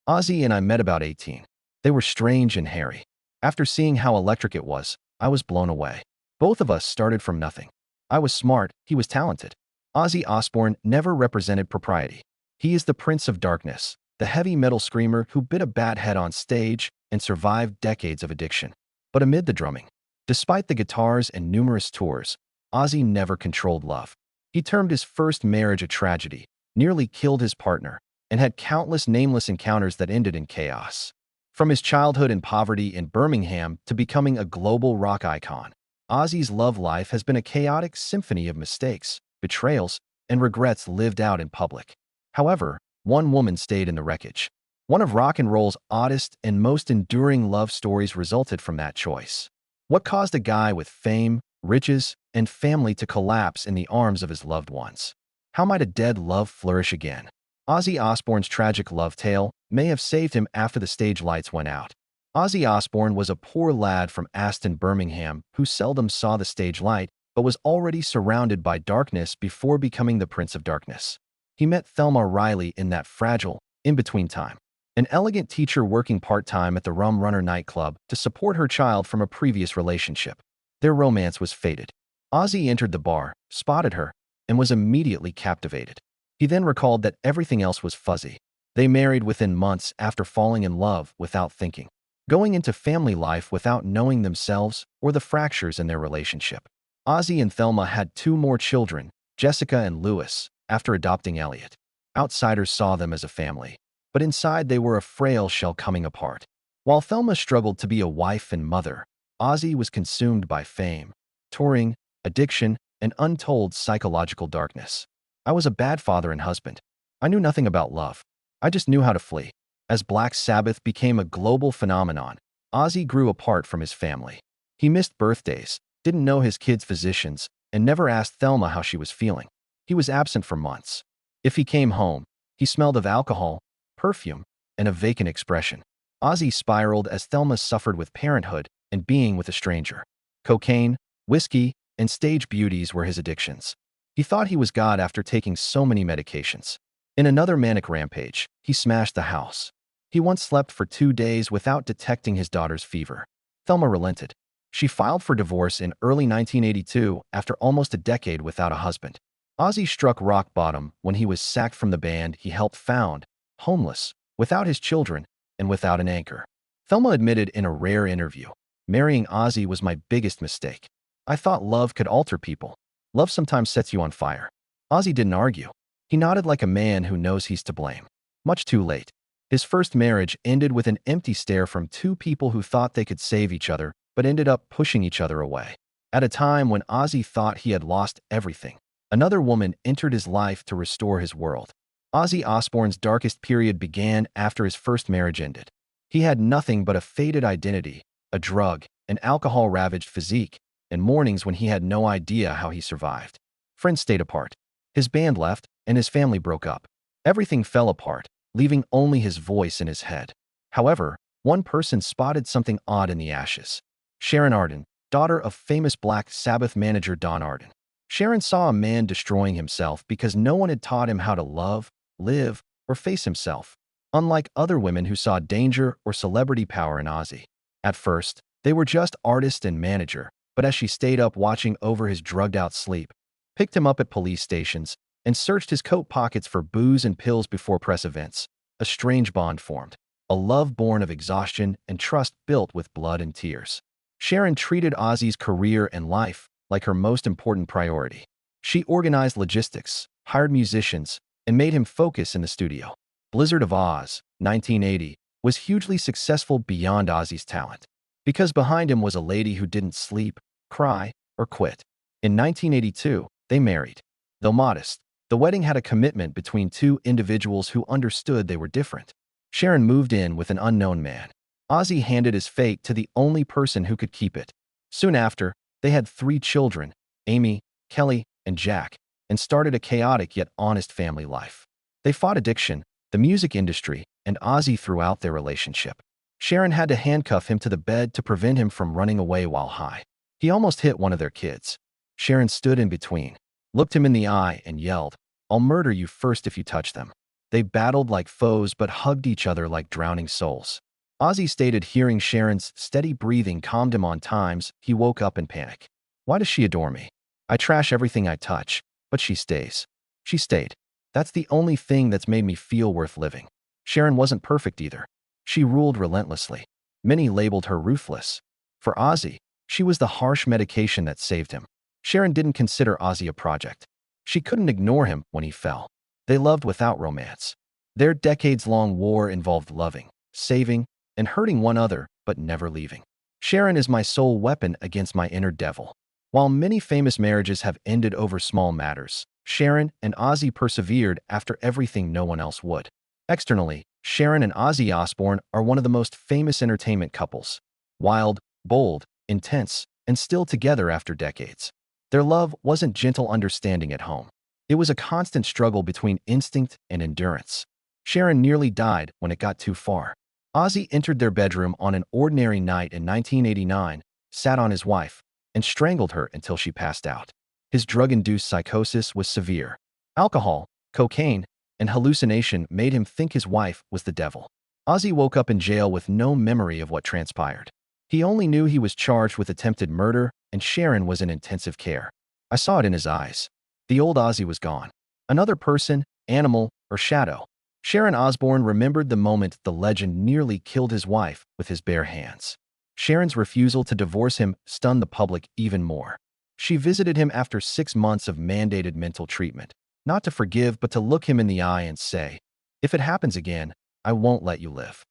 Ozzy and I met about 18. They were strange and hairy. After seeing how electric it was, I was blown away. Both of us started from nothing. I was smart, he was talented. Ozzy Osbourne never represented propriety. He is the Prince of Darkness, the heavy metal screamer who bit a bat head on stage and survived decades of addiction. But amid the drumming, despite the guitars and numerous tours, Ozzy never controlled love. He termed his first marriage a tragedy, nearly killed his partner, and had countless nameless encounters that ended in chaos. From his childhood in poverty in Birmingham to becoming a global rock icon, Ozzy's love life has been a chaotic symphony of mistakes, betrayals, and regrets lived out in public. However, one woman stayed in the wreckage. One of rock and roll's oddest and most enduring love stories resulted from that choice. What caused a guy with fame, riches, and family to collapse in the arms of his loved ones? How might a dead love flourish again? Ozzy Osbourne's tragic love tale may have saved him after the stage lights went out. Ozzy Osbourne was a poor lad from Aston, Birmingham, who seldom saw the stage light, but was already surrounded by darkness before becoming the Prince of Darkness. He met Thelma Riley in that fragile, in-between time. An elegant teacher working part-time at the Rum Runner nightclub to support her child from a previous relationship. Their romance was fated. Ozzy entered the bar, spotted her, and was immediately captivated. He then recalled that everything else was fuzzy. They married within months after falling in love without thinking, going into family life without knowing themselves or the fractures in their relationship. Ozzy and Thelma had 2 more children, Jessica and Lewis, after adopting Elliot. Outsiders saw them as a family, but inside they were a frail shell coming apart. While Thelma struggled to be a wife and mother, Ozzy was consumed by fame, touring, addiction, and untold psychological darkness. I was a bad father and husband. I knew nothing about love. I just knew how to flee. As Black Sabbath became a global phenomenon, Ozzy grew apart from his family. He missed birthdays, didn't know his kids' physicians, and never asked Thelma how she was feeling. He was absent for months. If he came home, he smelled of alcohol, perfume, and a vacant expression. Ozzy spiraled as Thelma suffered with parenthood and being with a stranger. Cocaine, whiskey, and stage beauties were his addictions. He thought he was God after taking so many medications. In another manic rampage, he smashed the house. He once slept for 2 days without detecting his daughter's fever. Thelma relented. She filed for divorce in early 1982 after almost a decade without a husband. Ozzy struck rock bottom when he was sacked from the band he helped found, homeless, without his children, and without an anchor. Thelma admitted in a rare interview, "Marrying Ozzy was my biggest mistake. I thought love could alter people. Love sometimes sets you on fire." Ozzy didn't argue. He nodded like a man who knows he's to blame. Much too late. His first marriage ended with an empty stare from 2 people who thought they could save each other, but ended up pushing each other away. At a time when Ozzy thought he had lost everything, another woman entered his life to restore his world. Ozzy Osbourne's darkest period began after his first marriage ended. He had nothing but a faded identity, a drug, an alcohol-ravaged physique, and mornings when he had no idea how he survived. Friends stayed apart. His band left, and his family broke up. Everything fell apart, leaving only his voice in his head. However, one person spotted something odd in the ashes. Sharon Arden, daughter of famous Black Sabbath manager Don Arden. Sharon saw a man destroying himself because no one had taught him how to love, live, or face himself, unlike other women who saw danger or celebrity power in Ozzy. At first, they were just artist and manager, but as she stayed up watching over his drugged-out sleep, picked him up at police stations, and searched his coat pockets for booze and pills before press events, a strange bond formed, a love born of exhaustion and trust built with blood and tears. Sharon treated Ozzy's career and life like her most important priority. She organized logistics, hired musicians, and made him focus in the studio. Blizzard of Oz, 1980, was hugely successful beyond Ozzy's talent, because behind him was a lady who didn't sleep, cry, or quit. In 1982, they married. Though modest, the wedding had a commitment between 2 individuals who understood they were different. Sharon moved in with an unknown man. Ozzy handed his fate to the only person who could keep it. Soon after, they had 3 children, Amy, Kelly, and Jack, and started a chaotic yet honest family life. They fought addiction, the music industry, and Ozzy throughout their relationship. Sharon had to handcuff him to the bed to prevent him from running away while high. He almost hit one of their kids. Sharon stood in between, looked him in the eye, and yelled, "I'll murder you first if you touch them." They battled like foes but hugged each other like drowning souls. Ozzy stated hearing Sharon's steady breathing calmed him on times he woke up in panic. Why does she adore me? I trash everything I touch, but she stays. She stayed. That's the only thing that's made me feel worth living. Sharon wasn't perfect either. She ruled relentlessly. Many labeled her ruthless. For Ozzy, she was the harsh medication that saved him. Sharon didn't consider Ozzy a project. She couldn't ignore him when he fell. They loved without romance. Their decades-long war involved loving, saving, and hurting one another, but never leaving. Sharon is my sole weapon against my inner devil. While many famous marriages have ended over small matters, Sharon and Ozzy persevered after everything no one else would. Externally, Sharon and Ozzy Osbourne are one of the most famous entertainment couples. Wild, bold, intense, and still together after decades. Their love wasn't gentle understanding at home. It was a constant struggle between instinct and endurance. Sharon nearly died when it got too far. Ozzy entered their bedroom on an ordinary night in 1989, sat on his wife, and strangled her until she passed out. His drug-induced psychosis was severe. Alcohol, cocaine, and hallucination made him think his wife was the devil. Ozzy woke up in jail with no memory of what transpired. He only knew he was charged with attempted murder and Sharon was in intensive care. I saw it in his eyes. The old Ozzy was gone. Another person, animal, or shadow. Sharon Osbourne remembered the moment the legend nearly killed his wife with his bare hands. Sharon's refusal to divorce him stunned the public even more. She visited him after 6 months of mandated mental treatment, not to forgive but to look him in the eye and say, "If it happens again, I won't let you live."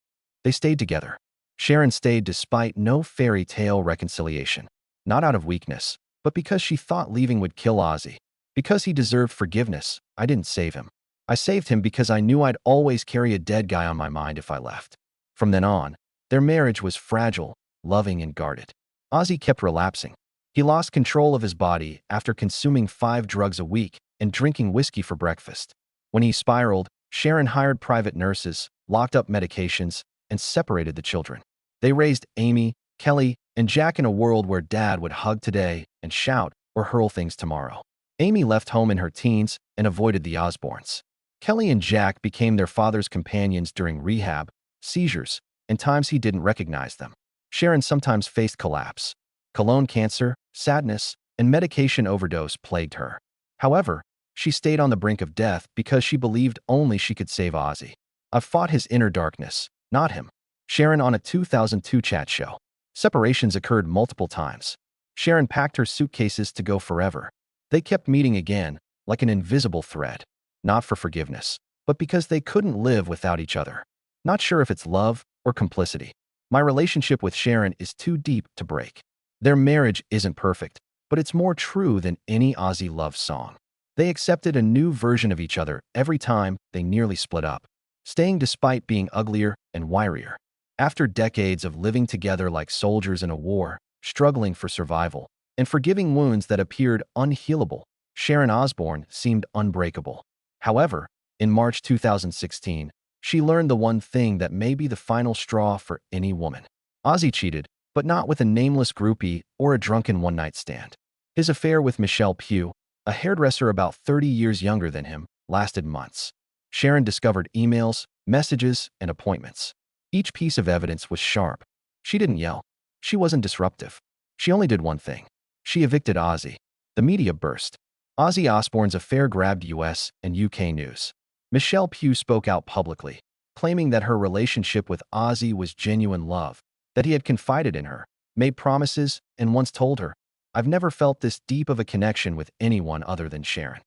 They stayed together. Sharon stayed despite no fairy tale reconciliation. Not out of weakness, but because she thought leaving would kill Ozzy. Because he deserved forgiveness, I didn't save him. I saved him because I knew I'd always carry a dead guy on my mind if I left. From then on, their marriage was fragile, loving, and guarded. Ozzy kept relapsing. He lost control of his body after consuming 5 drugs a week and drinking whiskey for breakfast. When he spiraled, Sharon hired private nurses, locked up medications, and separated the children. They raised Amy, Kelly, and Jack in a world where Dad would hug today and shout or hurl things tomorrow. Amy left home in her teens and avoided the Osbournes. Kelly and Jack became their father's companions during rehab, seizures, and times he didn't recognize them. Sharon sometimes faced collapse. Colon cancer, sadness, and medication overdose plagued her. However, she stayed on the brink of death because she believed only she could save Ozzy. I've fought his inner darkness, not him. Sharon on a 2002 chat show. Separations occurred multiple times. Sharon packed her suitcases to go forever. They kept meeting again, like an invisible thread. Not for forgiveness, but because they couldn't live without each other. Not sure if it's love or complicity. My relationship with Sharon is too deep to break. Their marriage isn't perfect, but it's more true than any Ozzy love song. They accepted a new version of each other every time they nearly split up, staying despite being uglier and wirier. After decades of living together like soldiers in a war, struggling for survival, and forgiving wounds that appeared unhealable, Sharon Osbourne seemed unbreakable. However, in March 2016, she learned the one thing that may be the final straw for any woman. Ozzy cheated, but not with a nameless groupie or a drunken one-night stand. His affair with Michelle Pugh, a hairdresser about 30 years younger than him, lasted months. Sharon discovered emails, messages, and appointments. Each piece of evidence was sharp. She didn't yell. She wasn't disruptive. She only did one thing. She evicted Ozzy. The media burst. Ozzy Osbourne's affair grabbed US and UK news. Michelle Pugh spoke out publicly, claiming that her relationship with Ozzy was genuine love, that he had confided in her, made promises, and once told her, "I've never felt this deep of a connection with anyone other than Sharon."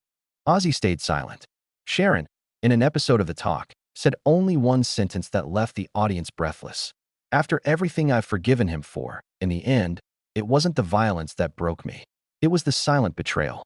Ozzy stayed silent. Sharon, in an episode of The Talk, said only one sentence that left the audience breathless. "After everything I've forgiven him for, in the end, it wasn't the violence that broke me. It was the silent betrayal."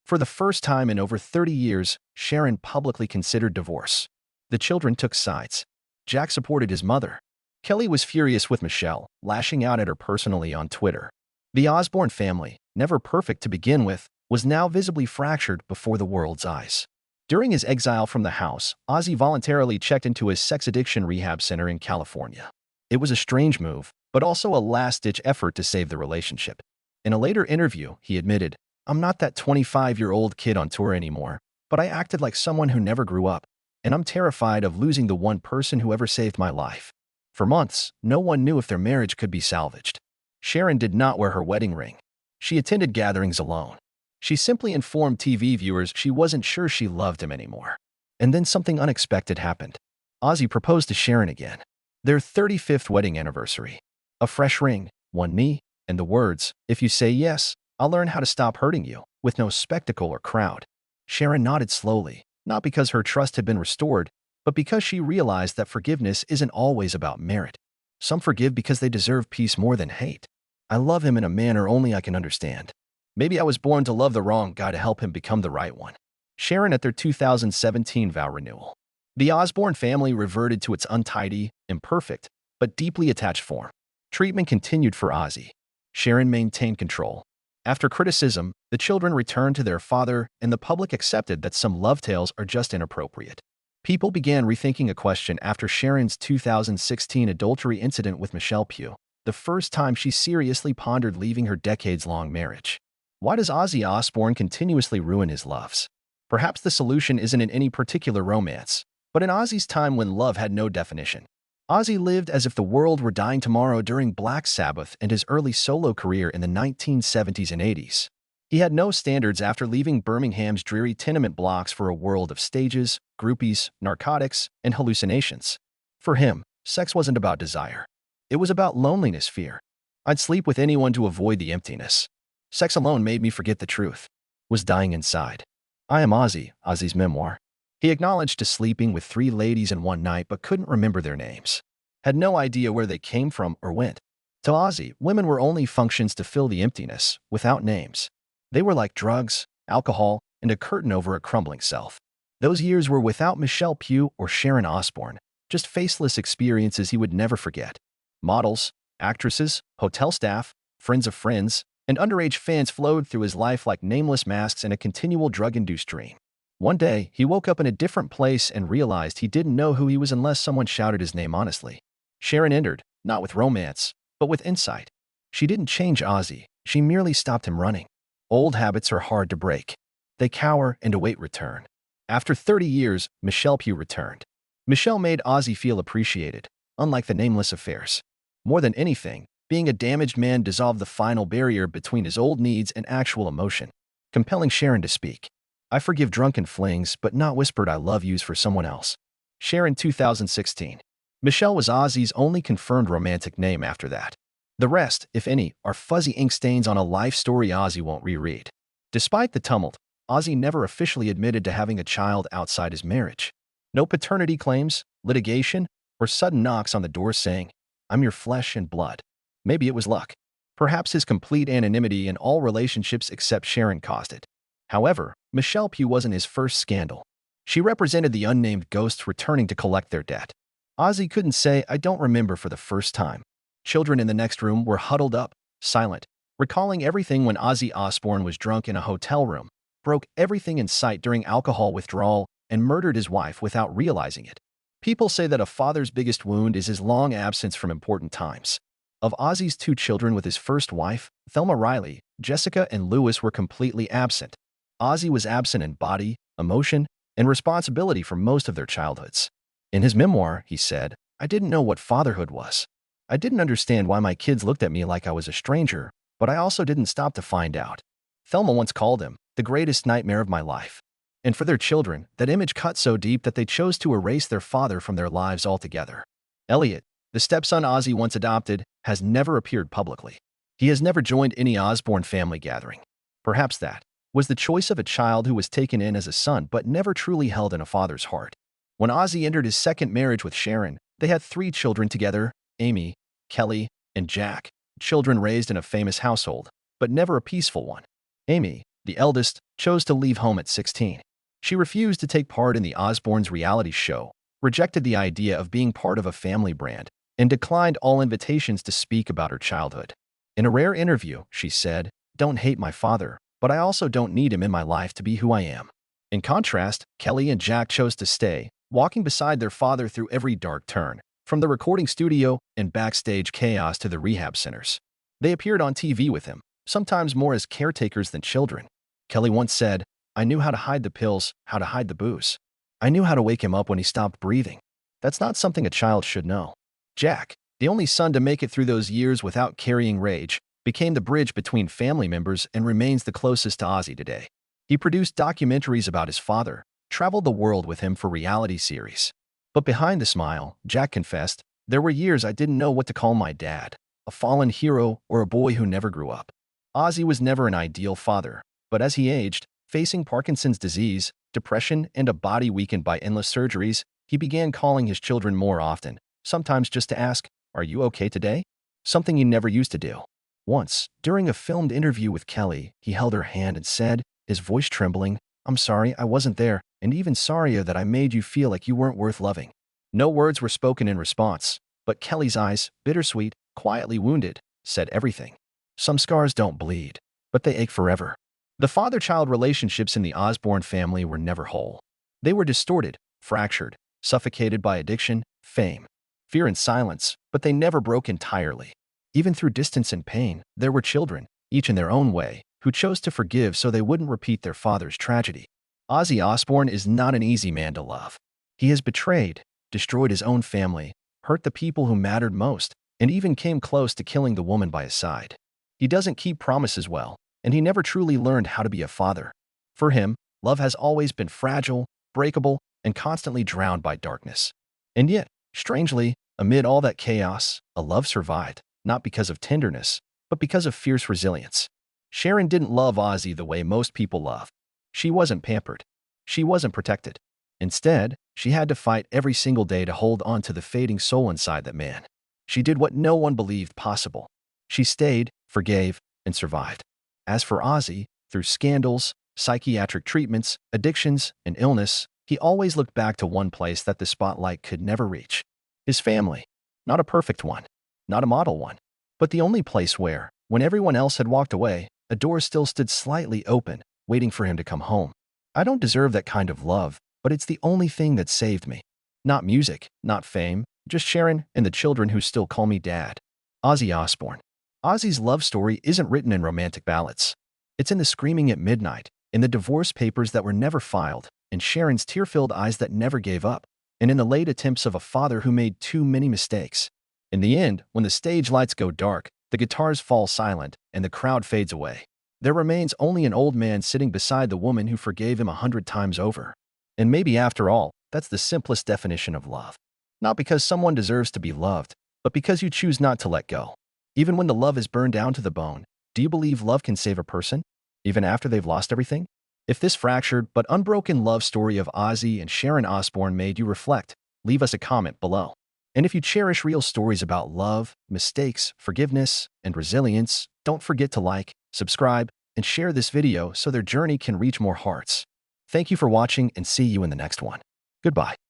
For the first time in over 30 years, Sharon publicly considered divorce. The children took sides. Jack supported his mother. Kelly was furious with Michelle, lashing out at her personally on Twitter. The Osbourne family, never perfect to begin with, was now visibly fractured before the world's eyes. During his exile from the house, Ozzy voluntarily checked into his sex addiction rehab center in California. It was a strange move, but also a last-ditch effort to save the relationship. In a later interview, he admitted, "I'm not that 25-year-old kid on tour anymore, but I acted like someone who never grew up. and I'm terrified of losing the one person who ever saved my life." For months, no one knew if their marriage could be salvaged. Sharon did not wear her wedding ring. She attended gatherings alone. She simply informed TV viewers she wasn't sure she loved him anymore. And then something unexpected happened. Ozzy proposed to Sharon again. Their 35th wedding anniversary. A fresh ring, one knee, and the words, "If you say yes, I'll learn how to stop hurting you," with no spectacle or crowd. Sharon nodded slowly, not because her trust had been restored, but because she realized that forgiveness isn't always about merit. Some forgive because they deserve peace more than hate. "I love him in a manner only I can understand. Maybe I was born to love the wrong guy to help him become the right one." Sharon at their 2017 vow renewal. The Osbourne family reverted to its untidy, imperfect, but deeply attached form. Treatment continued for Ozzy. Sharon maintained control. After criticism, the children returned to their father, and the public accepted that some love tales are just inappropriate. People began rethinking a question after Sharon's 2016 adultery incident with Michelle Pugh, the first time she seriously pondered leaving her decades-long marriage. Why does Ozzy Osbourne continuously ruin his loves? Perhaps the solution isn't in any particular romance, but in Ozzy's time when love had no definition. Ozzy lived as if the world were dying tomorrow during Black Sabbath and his early solo career in the 1970s and 80s. He had no standards after leaving Birmingham's dreary tenement blocks for a world of stages, groupies, narcotics, and hallucinations. For him, sex wasn't about desire. It was about loneliness fear. "I'd sleep with anyone to avoid the emptiness. Sex alone made me forget the truth. Was dying inside." I Am Ozzy, Ozzy's memoir. He acknowledged to sleeping with 3 ladies in one night but couldn't remember their names. Had no idea where they came from or went. To Ozzy, women were only functions to fill the emptiness, without names. They were like drugs, alcohol, and a curtain over a crumbling self. Those years were without Michelle Pugh or Sharon Osbourne, just faceless experiences he would never forget. Models, actresses, hotel staff, friends of friends, and underage fans flowed through his life like nameless masks in a continual drug-induced dream. One day, he woke up in a different place and realized he didn't know who he was unless someone shouted his name honestly. Sharon entered, not with romance, but with insight. She didn't change Ozzy, she merely stopped him running. Old habits are hard to break. They cower and await return. After 30 years, Michelle Pugh returned. Michelle made Ozzy feel appreciated, unlike the nameless affairs. More than anything, being a damaged man dissolved the final barrier between his old needs and actual emotion, compelling Sharon to speak. "I forgive drunken flings, but not whispered I love yous for someone else." Sharon 2016. Michelle was Ozzy's only confirmed romantic name after that. The rest, if any, are fuzzy ink stains on a life story Ozzy won't reread. Despite the tumult, Ozzy never officially admitted to having a child outside his marriage. No paternity claims, litigation, or sudden knocks on the door saying, "I'm your flesh and blood." Maybe it was luck. Perhaps his complete anonymity in all relationships except Sharon caused it. However, Michelle Pugh wasn't his first scandal. She represented the unnamed ghosts returning to collect their debt. Ozzy couldn't say, "I don't remember" for the first time. Children in the next room were huddled up, silent, recalling everything when Ozzy Osbourne was drunk in a hotel room, broke everything in sight during alcohol withdrawal, and murdered his wife without realizing it. People say that a father's biggest wound is his long absence from important times. Of Ozzy's 2 children with his first wife, Thelma Riley, Jessica and Lewis were completely absent. Ozzy was absent in body, emotion, and responsibility for most of their childhoods. In his memoir, he said, "I didn't know what fatherhood was. I didn't understand why my kids looked at me like I was a stranger, but I also didn't stop to find out." Thelma once called him the greatest nightmare of my life. And for their children, that image cut so deep that they chose to erase their father from their lives altogether. Elliot, the stepson Ozzy once adopted, has never appeared publicly. He has never joined any Osbourne family gathering. Perhaps that was the choice of a child who was taken in as a son but never truly held in a father's heart. When Ozzy entered his second marriage with Sharon, they had 3 children together: Amy, Kelly, and Jack, children raised in a famous household, but never a peaceful one. Amy, the eldest, chose to leave home at 16. She refused to take part in the Osbournes' reality show, rejected the idea of being part of a family brand, and declined all invitations to speak about her childhood. In a rare interview, she said, "Don't hate my father, but I also don't need him in my life to be who I am." In contrast, Kelly and Jack chose to stay, walking beside their father through every dark turn, from the recording studio and backstage chaos to the rehab centers. They appeared on TV with him, sometimes more as caretakers than children. Kelly once said, "I knew how to hide the pills, how to hide the booze." I knew how to wake him up when he stopped breathing. That's not something a child should know. Jack, the only son to make it through those years without carrying rage, became the bridge between family members and remains the closest to Ozzy today. He produced documentaries about his father, traveled the world with him for reality series. But behind the smile, Jack confessed, there were years I didn't know what to call my dad, a fallen hero or a boy who never grew up. Ozzy was never an ideal father, but as he aged, facing Parkinson's disease, depression, and a body weakened by endless surgeries, he began calling his children more often, sometimes just to ask, "Are you okay today?" Something he never used to do. Once, during a filmed interview with Kelly, he held her hand and said, his voice trembling, "I'm sorry I wasn't there, and even sorrier that I made you feel like you weren't worth loving." No words were spoken in response, but Kelly's eyes, bittersweet, quietly wounded, said everything. Some scars don't bleed, but they ache forever. The father-child relationships in the Osbourne family were never whole. They were distorted, fractured, suffocated by addiction, fame, fear, and silence, but they never broke entirely. Even through distance and pain, there were children, each in their own way, who chose to forgive so they wouldn't repeat their father's tragedy. Ozzy Osbourne is not an easy man to love. He has betrayed, destroyed his own family, hurt the people who mattered most, and even came close to killing the woman by his side. He doesn't keep promises well, and he never truly learned how to be a father. For him, love has always been fragile, breakable, and constantly drowned by darkness. And yet, strangely, amid all that chaos, a love survived, not because of tenderness, but because of fierce resilience. Sharon didn't love Ozzy the way most people love. She wasn't pampered. She wasn't protected. Instead, she had to fight every single day to hold on to the fading soul inside that man. She did what no one believed possible. She stayed, forgave, and survived. As for Ozzy, through scandals, psychiatric treatments, addictions, and illness, he always looked back to one place that the spotlight could never reach. His family. Not a perfect one, not a model one, but the only place where, when everyone else had walked away, a door still stood slightly open, waiting for him to come home. I don't deserve that kind of love, but it's the only thing that saved me. Not music, not fame, just Sharon and the children who still call me Dad. Ozzy Osbourne. Ozzy's love story isn't written in romantic ballads. It's in the screaming at midnight, in the divorce papers that were never filed, in Sharon's tear-filled eyes that never gave up, and in the late attempts of a father who made too many mistakes. In the end, when the stage lights go dark, the guitars fall silent, and the crowd fades away, there remains only an old man sitting beside the woman who forgave him 100 times over. And maybe after all, that's the simplest definition of love. Not because someone deserves to be loved, but because you choose not to let go. Even when the love is burned down to the bone, do you believe love can save a person, even after they've lost everything? If this fractured but unbroken love story of Ozzy and Sharon Osbourne made you reflect, leave us a comment below. And if you cherish real stories about love, mistakes, forgiveness, and resilience, don't forget to like, subscribe, and share this video so their journey can reach more hearts. Thank you for watching and see you in the next one. Goodbye.